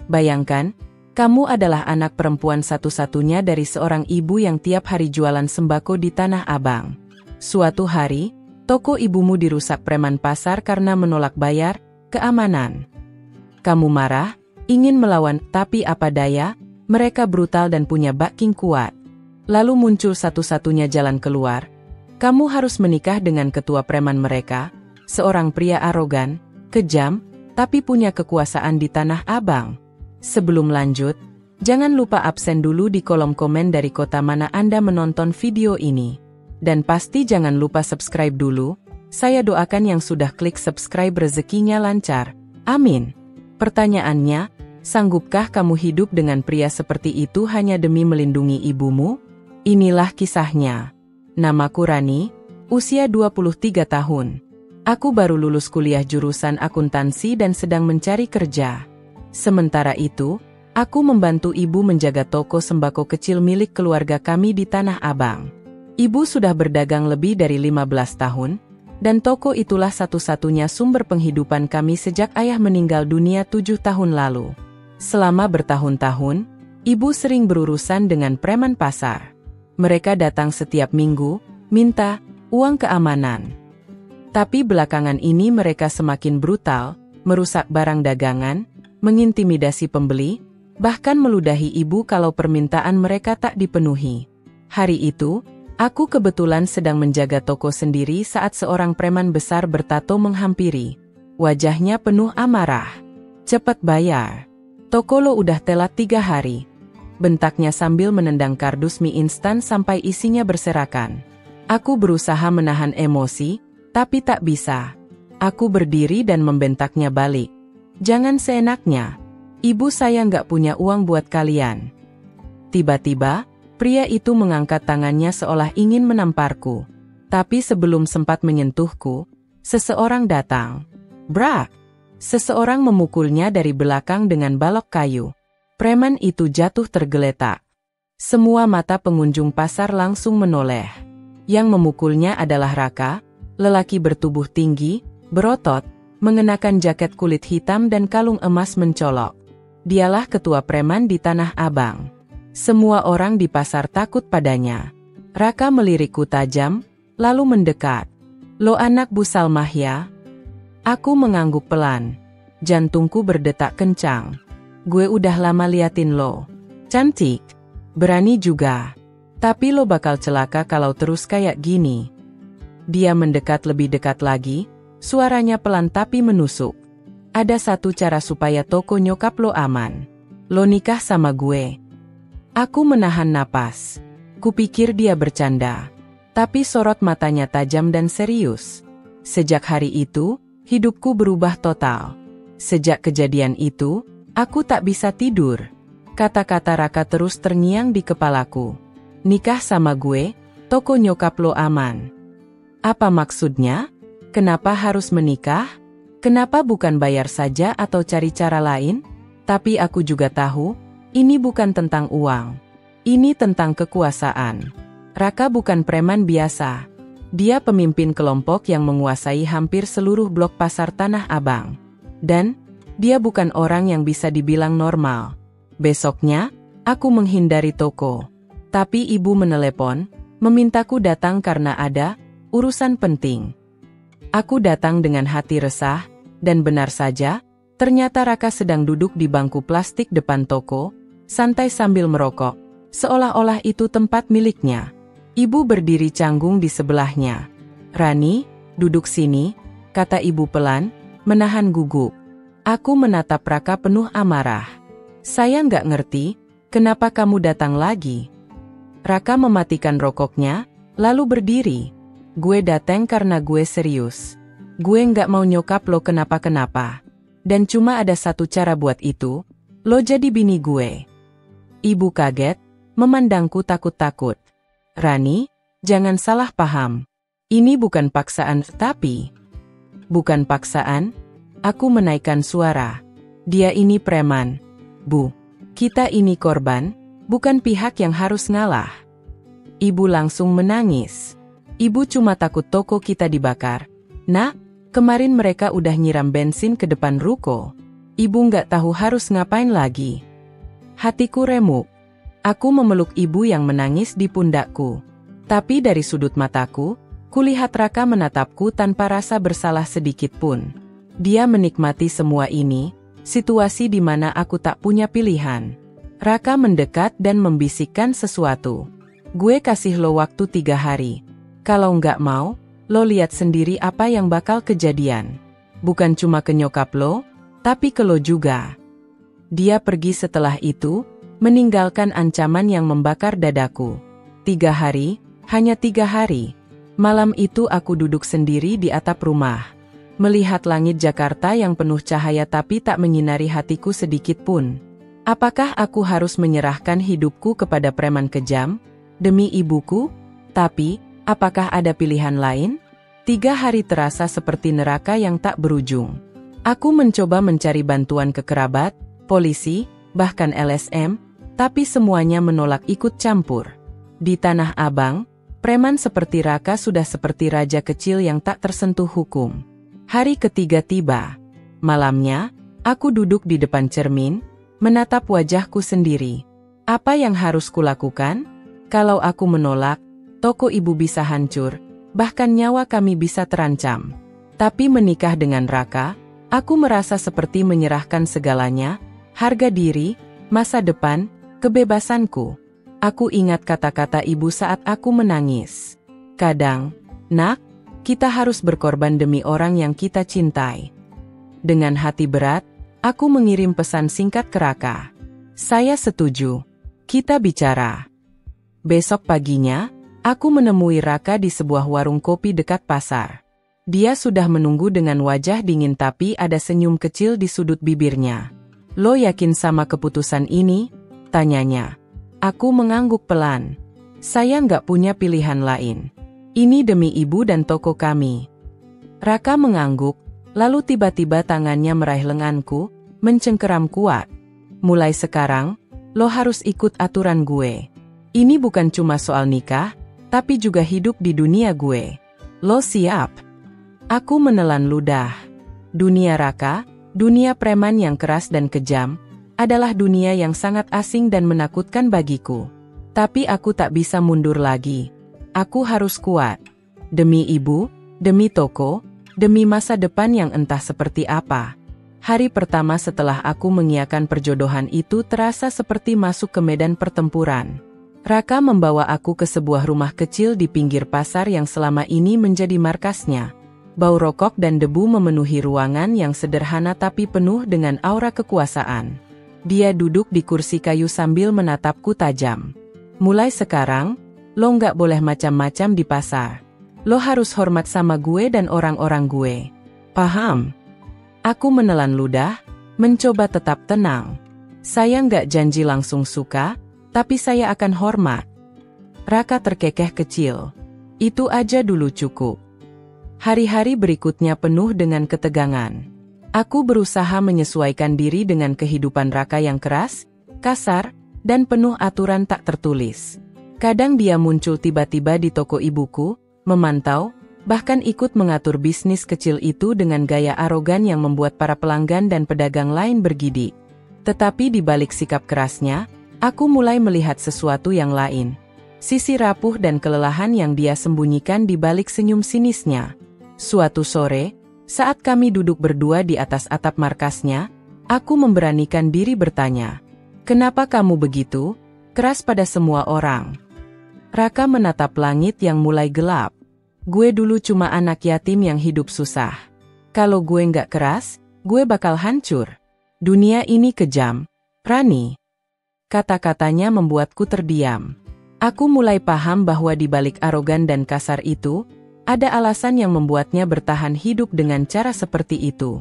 Bayangkan, kamu adalah anak perempuan satu-satunya dari seorang ibu yang tiap hari jualan sembako di Tanah Abang. Suatu hari, toko ibumu dirusak preman pasar karena menolak bayar keamanan. Kamu marah, ingin melawan, tapi apa daya, mereka brutal dan punya backing kuat. Lalu muncul satu-satunya jalan keluar. Kamu harus menikah dengan ketua preman mereka, seorang pria arogan, kejam, tapi punya kekuasaan di Tanah Abang. Sebelum lanjut, jangan lupa absen dulu di kolom komen dari kota mana Anda menonton video ini. Dan pasti jangan lupa subscribe dulu. Saya doakan yang sudah klik subscribe rezekinya lancar. Amin. Pertanyaannya, sanggupkah kamu hidup dengan pria seperti itu hanya demi melindungi ibumu? Inilah kisahnya. Namaku Rani, usia 23 tahun. Aku baru lulus kuliah jurusan akuntansi dan sedang mencari kerja. Sementara itu, aku membantu ibu menjaga toko sembako kecil milik keluarga kami di Tanah Abang. Ibu sudah berdagang lebih dari 15 tahun, dan toko itulah satu-satunya sumber penghidupan kami sejak ayah meninggal dunia 7 tahun lalu. Selama bertahun-tahun, ibu sering berurusan dengan preman pasar. Mereka datang setiap minggu, minta uang keamanan. Tapi belakangan ini mereka semakin brutal, merusak barang dagangan, mengintimidasi pembeli, bahkan meludahi ibu kalau permintaan mereka tak dipenuhi. Hari itu, aku kebetulan sedang menjaga toko sendiri saat seorang preman besar bertato menghampiri. Wajahnya penuh amarah. "Cepat bayar. Toko lo udah telat 3 hari. Bentaknya sambil menendang kardus mie instan sampai isinya berserakan. Aku berusaha menahan emosi, tapi tak bisa. Aku berdiri dan membentaknya balik. "Jangan seenaknya. Ibu saya nggak punya uang buat kalian." Tiba-tiba, pria itu mengangkat tangannya seolah ingin menamparku. Tapi sebelum sempat menyentuhku, seseorang datang. Brak! Seseorang memukulnya dari belakang dengan balok kayu. Preman itu jatuh tergeletak. Semua mata pengunjung pasar langsung menoleh. Yang memukulnya adalah Raka, lelaki bertubuh tinggi, berotot, mengenakan jaket kulit hitam dan kalung emas mencolok. Dialah ketua preman di Tanah Abang. Semua orang di pasar takut padanya. Raka melirikku tajam, lalu mendekat. "Lo anak Bu Salmah ya?" Aku mengangguk pelan. Jantungku berdetak kencang. "Gue udah lama liatin lo. Cantik. Berani juga. Tapi lo bakal celaka kalau terus kayak gini." Dia mendekat lebih dekat lagi, suaranya pelan tapi menusuk. "Ada satu cara supaya toko nyokap lo aman. Lo nikah sama gue." Aku menahan napas. Kupikir dia bercanda. Tapi sorot matanya tajam dan serius. Sejak hari itu, hidupku berubah total. Sejak kejadian itu, aku tak bisa tidur. Kata-kata Raka terus terngiang di kepalaku. "Nikah sama gue, toko nyokap lo aman." Apa maksudnya? Kenapa harus menikah? Kenapa bukan bayar saja atau cari cara lain? Tapi aku juga tahu, ini bukan tentang uang. Ini tentang kekuasaan. Raka bukan preman biasa. Dia pemimpin kelompok yang menguasai hampir seluruh blok pasar Tanah Abang. Dan dia bukan orang yang bisa dibilang normal. Besoknya, aku menghindari toko. Tapi ibu menelepon, memintaku datang karena ada urusan penting. Aku datang dengan hati resah, dan benar saja, ternyata Raka sedang duduk di bangku plastik depan toko, santai sambil merokok, seolah-olah itu tempat miliknya. Ibu berdiri canggung di sebelahnya. "Rani, duduk sini," kata ibu pelan, menahan gugup. Aku menatap Raka penuh amarah. "Saya nggak ngerti, kenapa kamu datang lagi?" Raka mematikan rokoknya, lalu berdiri. "Gue datang karena gue serius. Gue nggak mau nyokap lo kenapa-kenapa. Dan cuma ada satu cara buat itu, lo jadi bini gue." Ibu kaget, memandangku takut-takut. "Rani, jangan salah paham. Ini bukan paksaan." "Tapi..." "Bukan paksaan?" Aku menaikkan suara. "Dia ini preman, Bu. Kita ini korban, bukan pihak yang harus ngalah." Ibu langsung menangis. "Ibu cuma takut toko kita dibakar. Nak, kemarin mereka udah nyiram bensin ke depan ruko. Ibu nggak tahu harus ngapain lagi. Hatiku remuk. Aku memeluk ibu yang menangis di pundakku. Tapi dari sudut mataku, kulihat Raka menatapku tanpa rasa bersalah sedikit pun. Dia menikmati semua ini, situasi di mana aku tak punya pilihan. Raka mendekat dan membisikkan sesuatu. Gue kasih lo waktu 3 hari. Kalau nggak mau, lo lihat sendiri apa yang bakal kejadian. Bukan cuma ke nyokap lo, tapi ke lo juga. Dia pergi setelah itu, meninggalkan ancaman yang membakar dadaku. 3 hari, hanya 3 hari. Malam itu aku duduk sendiri di atap rumah. Melihat langit Jakarta yang penuh cahaya tapi tak menyinari hatiku sedikit pun. Apakah aku harus menyerahkan hidupku kepada preman kejam? Demi ibuku? Tapi, apakah ada pilihan lain? 3 hari terasa seperti neraka yang tak berujung. Aku mencoba mencari bantuan ke kerabat, polisi, bahkan LSM, tapi semuanya menolak ikut campur. Di Tanah Abang, preman seperti Raka sudah seperti raja kecil yang tak tersentuh hukum. Hari ketiga tiba. Malamnya, aku duduk di depan cermin, menatap wajahku sendiri. Apa yang harus kulakukan? Kalau aku menolak, toko ibu bisa hancur, bahkan nyawa kami bisa terancam. Tapi menikah dengan Raka, aku merasa seperti menyerahkan segalanya, harga diri, masa depan, kebebasanku. Aku ingat kata-kata ibu saat aku menangis. Kadang, nak, kita harus berkorban demi orang yang kita cintai. Dengan hati berat, aku mengirim pesan singkat ke Raka. Saya setuju. Kita bicara. Besok paginya, aku menemui Raka di sebuah warung kopi dekat pasar. Dia sudah menunggu dengan wajah dingin tapi ada senyum kecil di sudut bibirnya. Lo yakin sama keputusan ini? Tanyanya. Aku mengangguk pelan. Saya nggak punya pilihan lain. Ini demi ibu dan toko kami. Raka mengangguk, lalu tiba-tiba tangannya meraih lenganku, mencengkeram kuat. Mulai sekarang, lo harus ikut aturan gue. Ini bukan cuma soal nikah, tapi juga hidup di dunia gue. Lo siap? Aku menelan ludah. Dunia Raka, dunia preman yang keras dan kejam, adalah dunia yang sangat asing dan menakutkan bagiku. Tapi aku tak bisa mundur lagi. Aku harus kuat. Demi ibu, demi toko, demi masa depan yang entah seperti apa. Hari pertama setelah aku mengiyakan perjodohan itu terasa seperti masuk ke medan pertempuran. Raka membawa aku ke sebuah rumah kecil di pinggir pasar yang selama ini menjadi markasnya. Bau rokok dan debu memenuhi ruangan yang sederhana tapi penuh dengan aura kekuasaan. Dia duduk di kursi kayu sambil menatapku tajam. Mulai sekarang, lo nggak boleh macam-macam di pasar. Lo harus hormat sama gue dan orang-orang gue. Paham? Aku menelan ludah, mencoba tetap tenang. Saya nggak janji langsung suka, tapi saya akan hormat. Raka terkekeh kecil. Itu aja dulu cukup. Hari-hari berikutnya penuh dengan ketegangan. Aku berusaha menyesuaikan diri dengan kehidupan Raka yang keras, kasar, dan penuh aturan tak tertulis. Kadang dia muncul tiba-tiba di toko ibuku, memantau, bahkan ikut mengatur bisnis kecil itu dengan gaya arogan yang membuat para pelanggan dan pedagang lain bergidik. Tetapi di balik sikap kerasnya, aku mulai melihat sesuatu yang lain. Sisi rapuh dan kelelahan yang dia sembunyikan di balik senyum sinisnya. Suatu sore, saat kami duduk berdua di atas atap markasnya, aku memberanikan diri bertanya, "Kenapa kamu begitu keras pada semua orang?" Raka menatap langit yang mulai gelap. Gue dulu cuma anak yatim yang hidup susah. Kalau gue nggak keras, gue bakal hancur. Dunia ini kejam, Rani. Kata-katanya membuatku terdiam. Aku mulai paham bahwa di balik arogan dan kasar itu, ada alasan yang membuatnya bertahan hidup dengan cara seperti itu.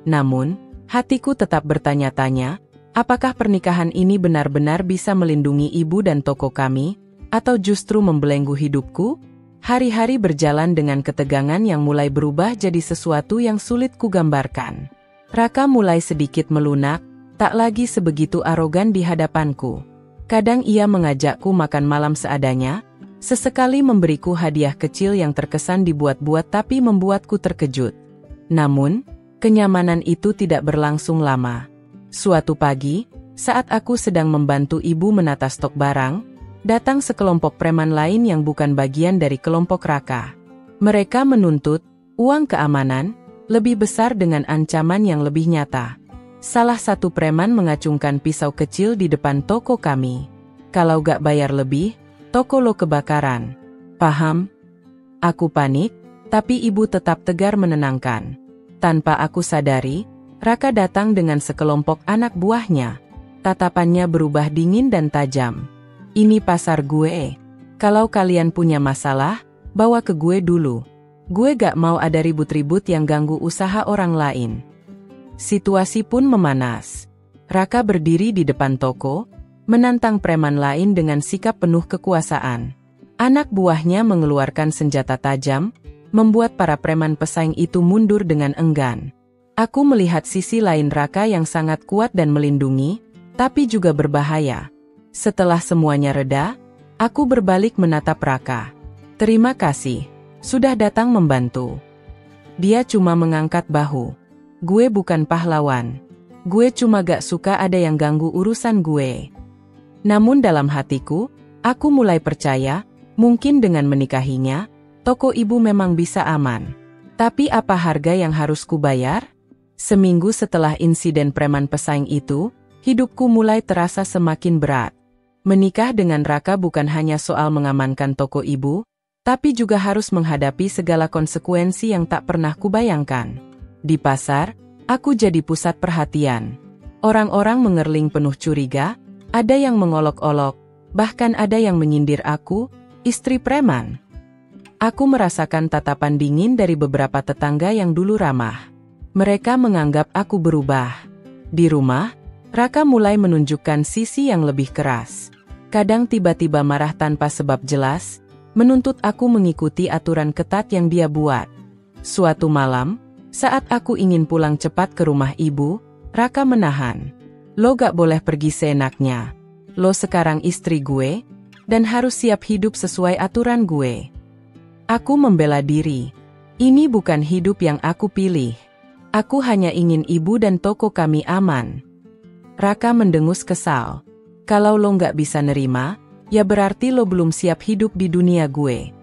Namun, hatiku tetap bertanya-tanya, apakah pernikahan ini benar-benar bisa melindungi ibu dan toko kami, atau justru membelenggu hidupku? Hari-hari berjalan dengan ketegangan yang mulai berubah jadi sesuatu yang sulit kugambarkan. Raka mulai sedikit melunak, tak lagi sebegitu arogan di hadapanku. Kadang ia mengajakku makan malam seadanya, sesekali memberiku hadiah kecil yang terkesan dibuat-buat tapi membuatku terkejut. Namun, Kenyamanan itu tidak berlangsung lama. Suatu pagi, saat aku sedang membantu ibu menata stok barang, datang sekelompok preman lain yang bukan bagian dari kelompok Raka. Mereka menuntut uang keamanan lebih besar dengan ancaman yang lebih nyata. Salah satu preman mengacungkan pisau kecil di depan toko kami. Kalau gak bayar lebih, toko lo kebakaran. Paham? Aku panik, tapi ibu tetap tegar menenangkan. Tanpa aku sadari, Raka datang dengan sekelompok anak buahnya. Tatapannya berubah dingin dan tajam. Ini pasar gue. Kalau kalian punya masalah, bawa ke gue dulu. Gue gak mau ada ribut-ribut yang ganggu usaha orang lain. Situasi pun memanas. Raka berdiri di depan toko, menantang preman lain dengan sikap penuh kekuasaan. Anak buahnya mengeluarkan senjata tajam, membuat para preman pesaing itu mundur dengan enggan. Aku melihat sisi lain Raka yang sangat kuat dan melindungi, tapi juga berbahaya. Setelah semuanya reda, aku berbalik menatap Raka. Terima kasih, sudah datang membantu. Dia cuma mengangkat bahu. Gue bukan pahlawan. Gue cuma gak suka ada yang ganggu urusan gue. Namun dalam hatiku, aku mulai percaya, mungkin dengan menikahinya, toko ibu memang bisa aman. Tapi apa harga yang harus kubayar? Seminggu setelah insiden preman pesaing itu, hidupku mulai terasa semakin berat. Menikah dengan Raka bukan hanya soal mengamankan toko ibu, tapi juga harus menghadapi segala konsekuensi yang tak pernah kubayangkan. Di pasar, aku jadi pusat perhatian. Orang-orang mengerling penuh curiga, ada yang mengolok-olok, bahkan ada yang menyindir aku, istri preman. Aku merasakan tatapan dingin dari beberapa tetangga yang dulu ramah. Mereka menganggap aku berubah. Di rumah, Raka mulai menunjukkan sisi yang lebih keras. Kadang tiba-tiba marah tanpa sebab jelas, menuntut aku mengikuti aturan ketat yang dia buat. Suatu malam, saat aku ingin pulang cepat ke rumah ibu, Raka menahan. Lo gak boleh pergi seenaknya. Lo sekarang istri gue, dan harus siap hidup sesuai aturan gue. Aku membela diri. Ini bukan hidup yang aku pilih. Aku hanya ingin ibu dan toko kami aman. Raka mendengus kesal. Kalau lo nggak bisa nerima, ya berarti lo belum siap hidup di dunia gue.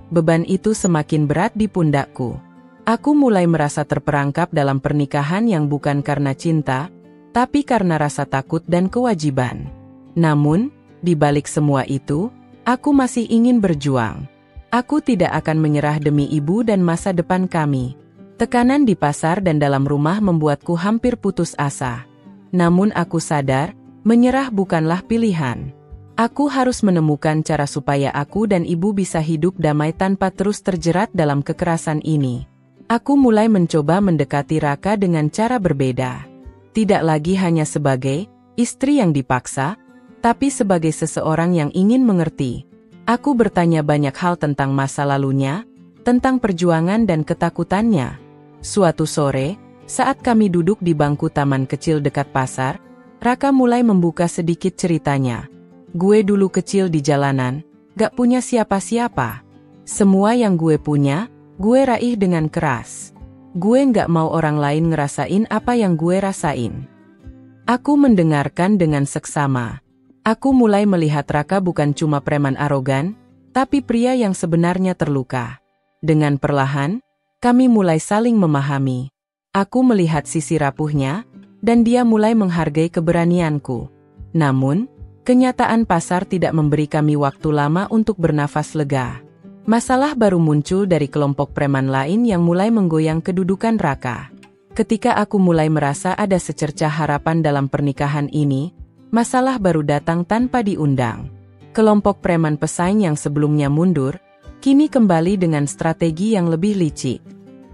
Beban itu semakin berat di pundakku. Aku mulai merasa terperangkap dalam pernikahan yang bukan karena cinta, tapi karena rasa takut dan kewajiban. Namun, di balik semua itu, aku masih ingin berjuang. Aku tidak akan menyerah demi ibu dan masa depan kami. Tekanan di pasar dan dalam rumah membuatku hampir putus asa. Namun aku sadar, menyerah bukanlah pilihan. Aku harus menemukan cara supaya aku dan ibu bisa hidup damai tanpa terus terjerat dalam kekerasan ini. Aku mulai mencoba mendekati Raka dengan cara berbeda. Tidak lagi hanya sebagai istri yang dipaksa, tapi sebagai seseorang yang ingin mengerti. Aku bertanya banyak hal tentang masa lalunya, tentang perjuangan dan ketakutannya. Suatu sore, saat kami duduk di bangku taman kecil dekat pasar, Raka mulai membuka sedikit ceritanya. Gue dulu kecil di jalanan, gak punya siapa-siapa. Semua yang gue punya, gue raih dengan keras. Gue gak mau orang lain ngerasain apa yang gue rasain. Aku mendengarkan dengan seksama. Aku mulai melihat Raka bukan cuma preman arogan, tapi pria yang sebenarnya terluka. Dengan perlahan, kami mulai saling memahami. Aku melihat sisi rapuhnya, dan dia mulai menghargai keberanianku. Namun, kenyataan pasar tidak memberi kami waktu lama untuk bernafas lega. Masalah baru muncul dari kelompok preman lain yang mulai menggoyang kedudukan Raka. Ketika aku mulai merasa ada secercah harapan dalam pernikahan ini, masalah baru datang tanpa diundang. Kelompok preman pesaing yang sebelumnya mundur, kini kembali dengan strategi yang lebih licik.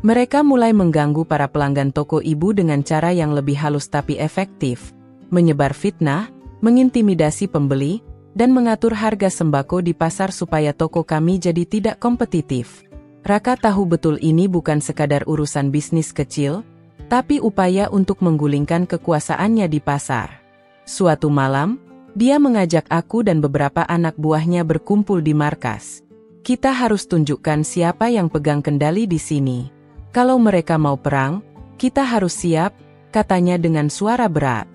Mereka mulai mengganggu para pelanggan toko ibu dengan cara yang lebih halus tapi efektif, menyebar fitnah, mengintimidasi pembeli, dan mengatur harga sembako di pasar supaya toko kami jadi tidak kompetitif. Raka tahu betul ini bukan sekadar urusan bisnis kecil, tapi upaya untuk menggulingkan kekuasaannya di pasar. Suatu malam, dia mengajak aku dan beberapa anak buahnya berkumpul di markas. Kita harus tunjukkan siapa yang pegang kendali di sini. Kalau mereka mau perang, Kita harus siap, katanya dengan suara berat.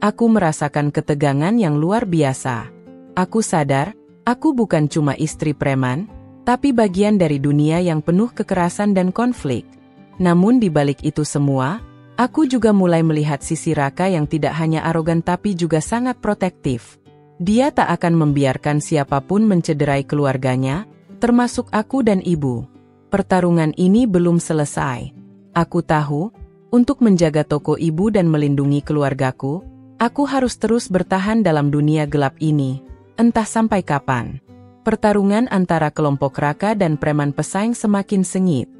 Aku merasakan ketegangan yang luar biasa. Aku sadar, aku bukan cuma istri preman, tapi bagian dari dunia yang penuh kekerasan dan konflik. Namun di balik itu semua, aku juga mulai melihat sisi Raka yang tidak hanya arogan tapi juga sangat protektif. Dia tak akan membiarkan siapapun mencederai keluarganya, termasuk aku dan ibu. Pertarungan ini belum selesai. Aku tahu, untuk menjaga toko ibu dan melindungi keluargaku, aku harus terus bertahan dalam dunia gelap ini, entah sampai kapan. Pertarungan antara kelompok Raka dan preman pesaing semakin sengit.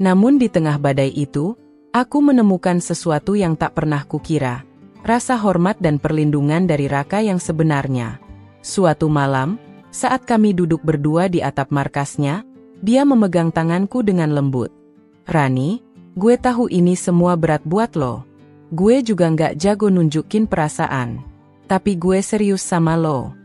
Namun di tengah badai itu, aku menemukan sesuatu yang tak pernah kukira. Rasa hormat dan perlindungan dari Raka yang sebenarnya. Suatu malam, saat kami duduk berdua di atap markasnya, dia memegang tanganku dengan lembut. "Rani, gue tahu ini semua berat buat lo. Gue juga nggak jago nunjukin perasaan. Tapi gue serius sama lo."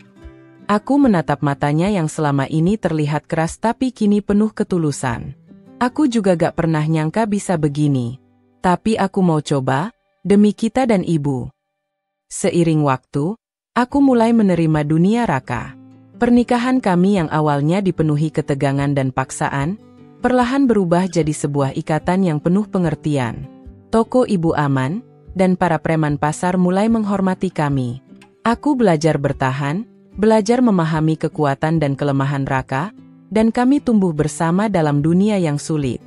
Aku menatap matanya yang selama ini terlihat keras tapi kini penuh ketulusan. Aku juga gak pernah nyangka bisa begini. Tapi aku mau coba, demi kita dan ibu. Seiring waktu, aku mulai menerima dunia Raka. Pernikahan kami yang awalnya dipenuhi ketegangan dan paksaan, perlahan berubah jadi sebuah ikatan yang penuh pengertian. Toko ibu aman, dan para preman pasar mulai menghormati kami. Aku belajar bertahan, belajar memahami kekuatan dan kelemahan Raka, dan kami tumbuh bersama dalam dunia yang sulit.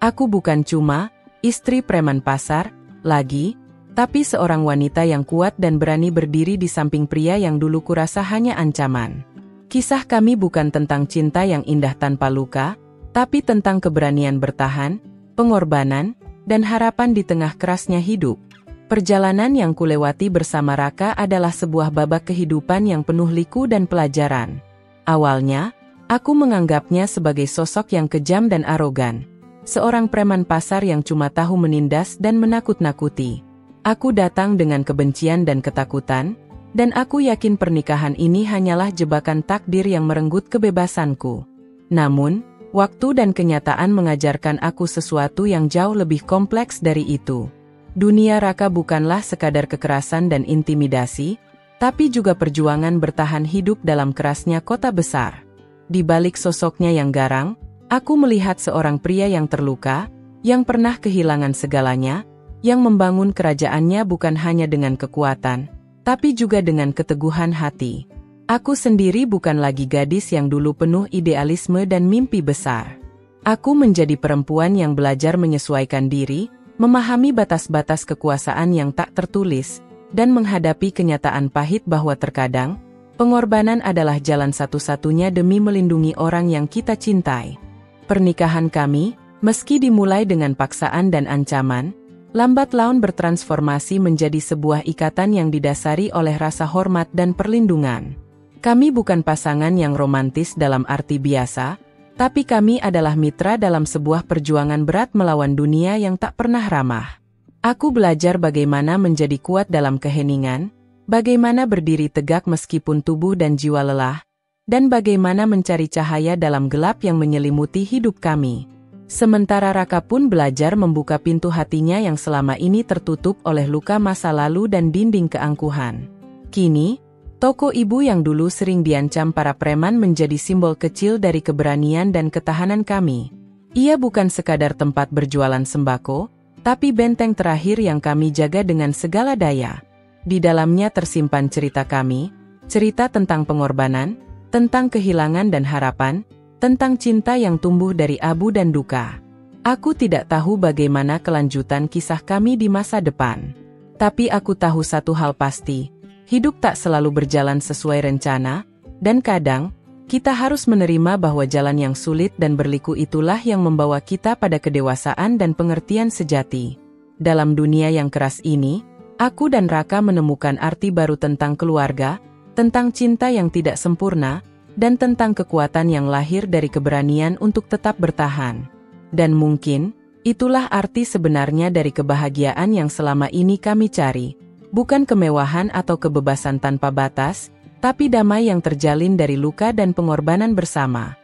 Aku bukan cuma istri preman pasar lagi, tapi seorang wanita yang kuat dan berani berdiri di samping pria yang dulu kurasa hanya ancaman. Kisah kami bukan tentang cinta yang indah tanpa luka, tapi tentang keberanian bertahan, pengorbanan, dan harapan di tengah kerasnya hidup. Perjalanan yang kulewati bersama Raka adalah sebuah babak kehidupan yang penuh liku dan pelajaran. Awalnya, aku menganggapnya sebagai sosok yang kejam dan arogan. Seorang preman pasar yang cuma tahu menindas dan menakut-nakuti. Aku datang dengan kebencian dan ketakutan, dan aku yakin pernikahan ini hanyalah jebakan takdir yang merenggut kebebasanku. Namun, waktu dan kenyataan mengajarkan aku sesuatu yang jauh lebih kompleks dari itu. Dunia Raka bukanlah sekadar kekerasan dan intimidasi, tapi juga perjuangan bertahan hidup dalam kerasnya kota besar. Di balik sosoknya yang garang, aku melihat seorang pria yang terluka, yang pernah kehilangan segalanya, yang membangun kerajaannya bukan hanya dengan kekuatan, tapi juga dengan keteguhan hati. Aku sendiri bukan lagi gadis yang dulu penuh idealisme dan mimpi besar. Aku menjadi perempuan yang belajar menyesuaikan diri, memahami batas-batas kekuasaan yang tak tertulis, dan menghadapi kenyataan pahit bahwa terkadang, pengorbanan adalah jalan satu-satunya demi melindungi orang yang kita cintai. Pernikahan kami, meski dimulai dengan paksaan dan ancaman, lambat laun bertransformasi menjadi sebuah ikatan yang didasari oleh rasa hormat dan perlindungan. Kami bukan pasangan yang romantis dalam arti biasa, tapi kami adalah mitra dalam sebuah perjuangan berat melawan dunia yang tak pernah ramah. Aku belajar bagaimana menjadi kuat dalam keheningan, bagaimana berdiri tegak meskipun tubuh dan jiwa lelah, dan bagaimana mencari cahaya dalam gelap yang menyelimuti hidup kami. Sementara Raka pun belajar membuka pintu hatinya yang selama ini tertutup oleh luka masa lalu dan dinding keangkuhan. Kini, toko ibu yang dulu sering diancam para preman menjadi simbol kecil dari keberanian dan ketahanan kami. Ia bukan sekadar tempat berjualan sembako, tapi benteng terakhir yang kami jaga dengan segala daya. Di dalamnya tersimpan cerita kami, cerita tentang pengorbanan, tentang kehilangan dan harapan, tentang cinta yang tumbuh dari abu dan duka. Aku tidak tahu bagaimana kelanjutan kisah kami di masa depan. Tapi aku tahu satu hal pasti. Hidup tak selalu berjalan sesuai rencana, dan kadang, kita harus menerima bahwa jalan yang sulit dan berliku itulah yang membawa kita pada kedewasaan dan pengertian sejati. Dalam dunia yang keras ini, aku dan Raka menemukan arti baru tentang keluarga, tentang cinta yang tidak sempurna, dan tentang kekuatan yang lahir dari keberanian untuk tetap bertahan. Dan mungkin, itulah arti sebenarnya dari kebahagiaan yang selama ini kami cari. Bukan kemewahan atau kebebasan tanpa batas, tapi damai yang terjalin dari luka dan pengorbanan bersama.